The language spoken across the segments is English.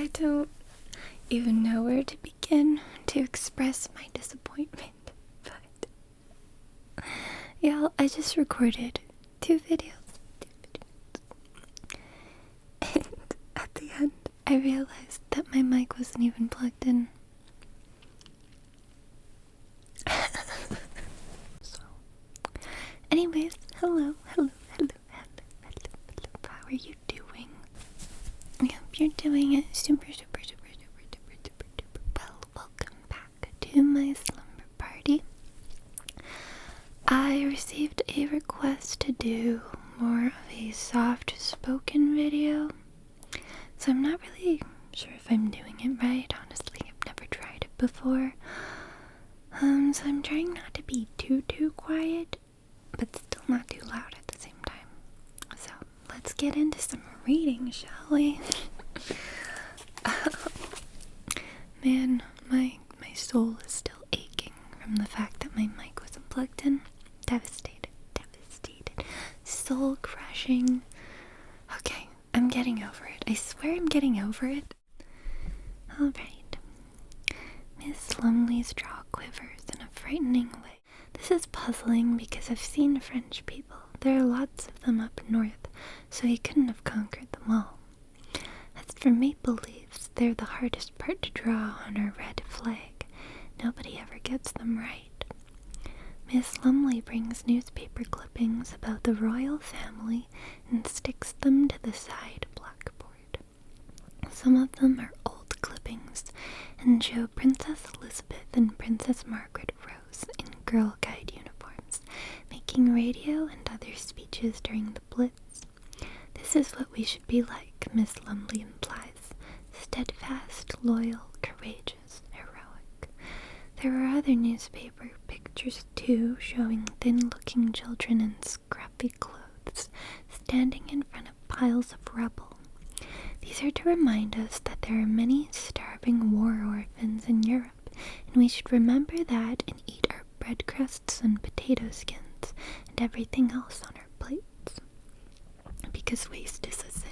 I don't even know where to begin to express my disappointment, but yeah, I just recorded two videos. And at the end, I realized that my mic wasn't even plugged in. So, anyways, hello. How are you doing? I hope you're doing it super well. Welcome back to my slumber party. I received a request to do more of a soft spoken video, so I'm not really sure if I'm doing it right. Honestly, I've never tried it before. So I'm trying not to be too quiet, but still not too loud at the same time. So let's get into some reading, shall we? Man, my soul is still aching from the fact that my mic wasn't plugged in. Devastated. Soul crushing. Okay, I'm getting over it. I swear I'm getting over it. Alright. Miss Lumley's jaw quivers in a frightening way. This is puzzling because I've seen French people. There are lots of them up north, so he couldn't have conquered them all. As for maple leaves, they're the hardest part to draw on our red flag. Nobody ever gets them right. Miss Lumley brings newspaper clippings about the royal family and sticks them to the side blackboard. Some of them are old clippings and show Princess Elizabeth and Princess Margaret Rose in Girl Guide uniforms, making radio and other speeches during the Blitz. This is what we should be like, Miss Lumley implies. Steadfast, loyal, courageous, heroic. There are other newspaper pictures too, showing thin-looking children in scrappy clothes, standing in front of piles of rubble. These are to remind us that there are many starving war orphans in Europe, and we should remember that and eat our bread crusts and potato skins and everything else on our plates. Because waste is a sin.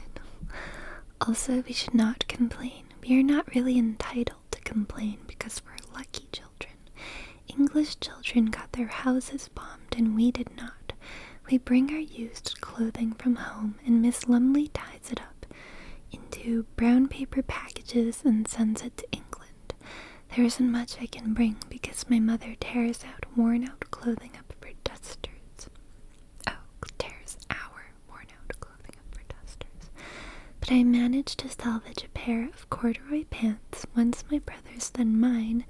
Also, we should not complain. We are not really entitled to complain because we're lucky children. English children got their houses bombed and we did not. We bring our used clothing from home and Miss Lumley ties it up into brown paper packages and sends it to England. There isn't much I can bring because my mother tears out worn-out clothing up for dusters. Tears our worn-out clothing up for dusters. But I managed to salvage a pair of corduroy pants, once my brother's then mine,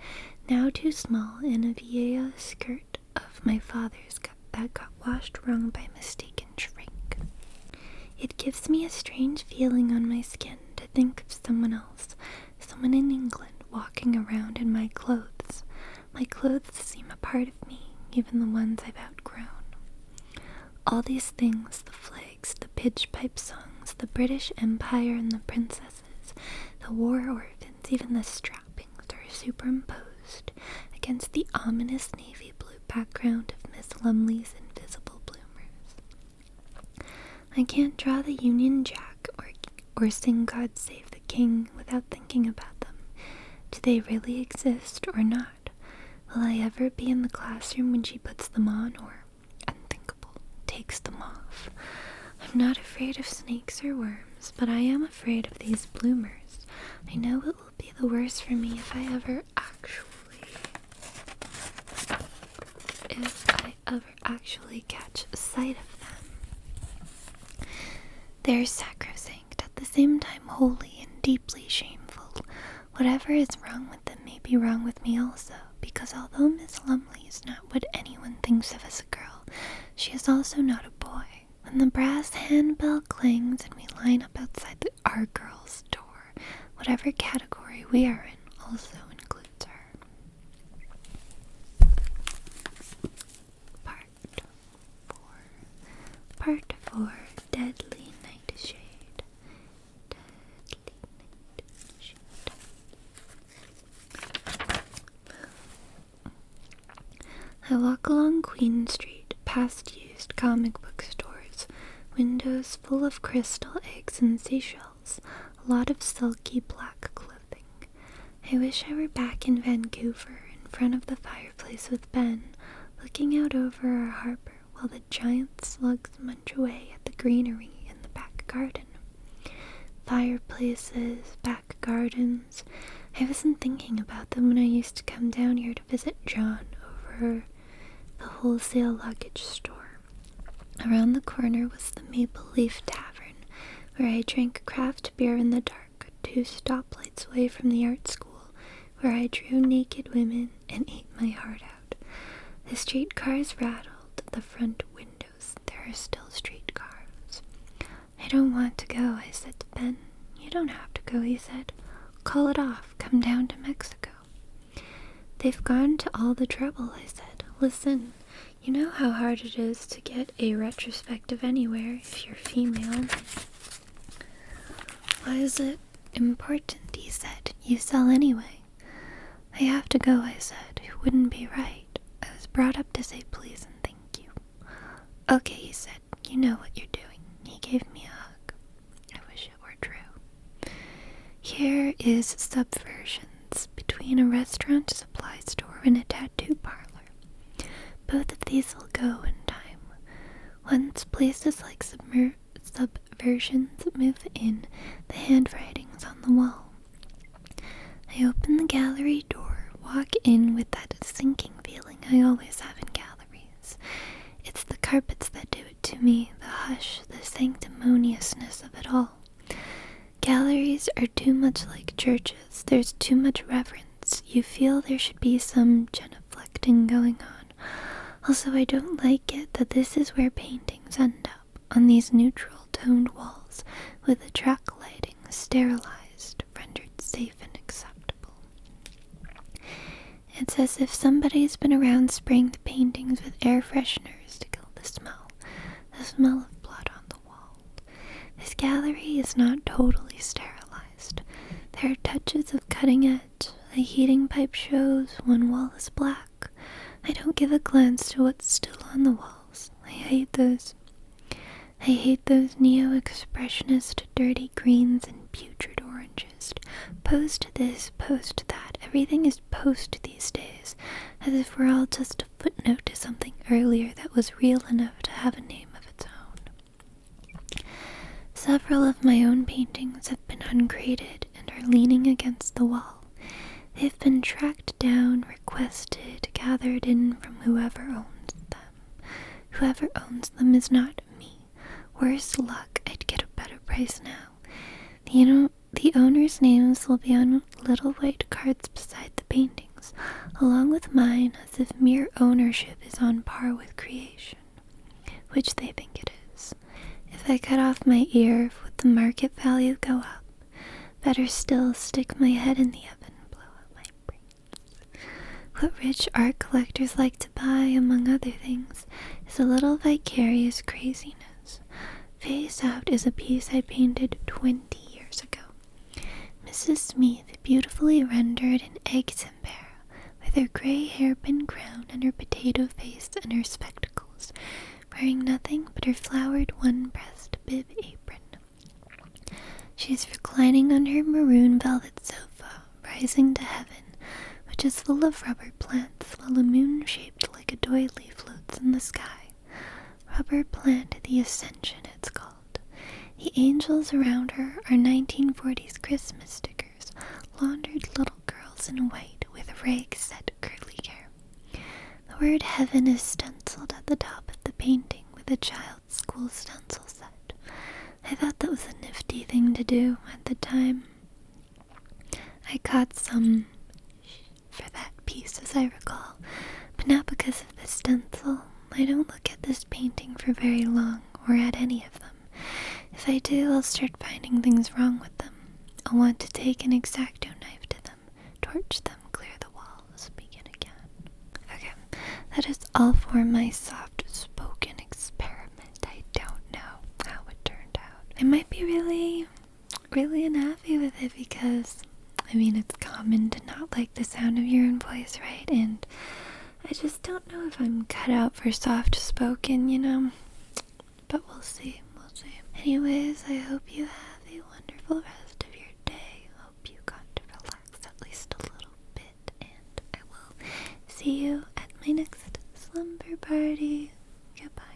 now too small, and a vieille skirt of my father's that got washed wrong by mistaken shrink. It gives me a strange feeling on my skin to think of someone else, someone in England, walking around in my clothes. My clothes seem a part of me, even the ones I've outgrown. All these things, the flags, the pitch pipe songs, the British Empire and the princesses, the war orphans, even the strappings are superimposed against the ominous navy blue background of Miss Lumley's invisible bloomers. I can't draw the Union Jack or sing God Save the King without thinking about them. Do they really exist or not? Will I ever be in the classroom when she puts them on, or, unthinkable, takes them off? I'm not afraid of snakes or worms, but I am afraid of these bloomers. I know it will be the worse for me if I ever actually catch sight of them. They're sacrosanct, at the same time holy and deeply shameful. Whatever is wrong with them may be wrong with me also, because although Miss Lumley is not what anyone thinks of as a girl, she is also not a boy. When the brass handbell clangs and we line up outside our girl's door, whatever category we are in also includes her. Part 4, Deadly Nightshade. I walk along Queen Street, past used comic book stores, windows full of crystal eggs and seashells, a lot of silky black clothing. I wish I were back in Vancouver, in front of the fireplace with Ben, looking out over our harbor while the giant slugs munch away at the greenery in the back garden. Fireplaces, back gardens. I wasn't thinking about them when I used to come down here to visit John over the wholesale luggage store. Around the corner was the Maple Leaf Tavern, where I drank craft beer in the dark, 2 stoplights away from the art school, where I drew naked women and ate my heart out. The streetcars rattled the front windows. There are still streetcars. I don't want to go, I said to Ben. You don't have to go, he said. Call it off. Come down to Mexico. They've gone to all the trouble, I said. Listen, you know how hard it is to get a retrospective anywhere if you're female. Why is it important, he said. You sell anyway. I have to go, I said. It wouldn't be right. I was brought up to say please and thank you. Okay, he said. You know what you're doing. He gave me a hug. I wish it were true. Here is subversions, between a restaurant supply store and a tattoo parlor. Both of these will go in time. Once places like subversions move in, the handwriting's on the wall. I open the gallery door, walk in with that sinking feeling I always have in galleries. It's the carpets that do it to me, the hush, the sanctimoniousness of it all. Galleries are too much like churches. There's too much reverence. You feel there should be some genuflecting going on. Also, I don't like it that this is where paintings end up, on these neutral-toned walls, with the track lighting sterilized, rendered safe and acceptable. It's as if somebody's been around spraying the paintings with air fresheners to kill the smell of blood on the wall. This gallery is not totally sterilized. There are touches of cutting edge. A heating pipe shows one wall is black. I don't give a glance to what's still on the walls. I hate those neo-expressionist dirty greens and putrid oranges. Post this, post that. Everything is post these days, as if we're all just a footnote to something earlier that was real enough to have a name of its own. Several of my own paintings have been ungraded and are leaning against the wall. They've been tracked down, requested, gathered in from whoever owns them. Whoever owns them is not me. Worse luck, I'd get a better price now. The owners' names will be on little white cards beside the paintings, along with mine, as if mere ownership is on par with creation, which they think it is. If I cut off my ear, would the market value go up? Better still, stick my head in the oven. What rich art collectors like to buy, among other things, is a little vicarious craziness. Face Out is a piece I painted 20 years ago. Mrs. Smith, beautifully rendered in egg tempera, with her gray hairpin crown and her potato face and her spectacles, wearing nothing but her flowered one-breast bib apron. She's reclining on her maroon velvet sofa, rising to heaven, which is full of rubber plants, while a moon shaped like a doily floats in the sky. Rubber Plant the Ascension, it's called. The angels around her are 1940s Christmas stickers, laundered little girls in white with rag-set curly hair. The word heaven is stenciled at the top of the painting with a child's school stencil set. I thought that was a nifty thing to do at the time. I caught some for that piece, as I recall, but not because of the stencil. I don't look at this painting for very long, or at any of them. If I do, I'll start finding things wrong with them. I'll want to take an X-Acto knife to them, torch them, clear the walls, begin again. Okay, that is all for my soft-spoken experiment. I don't know how it turned out. I might be really unhappy with it because it's common to not like the sound of your own voice, right? And I just don't know if I'm cut out for soft-spoken, but we'll see. Anyways, I hope you have a wonderful rest of your see you at my next slumber party. Goodbye.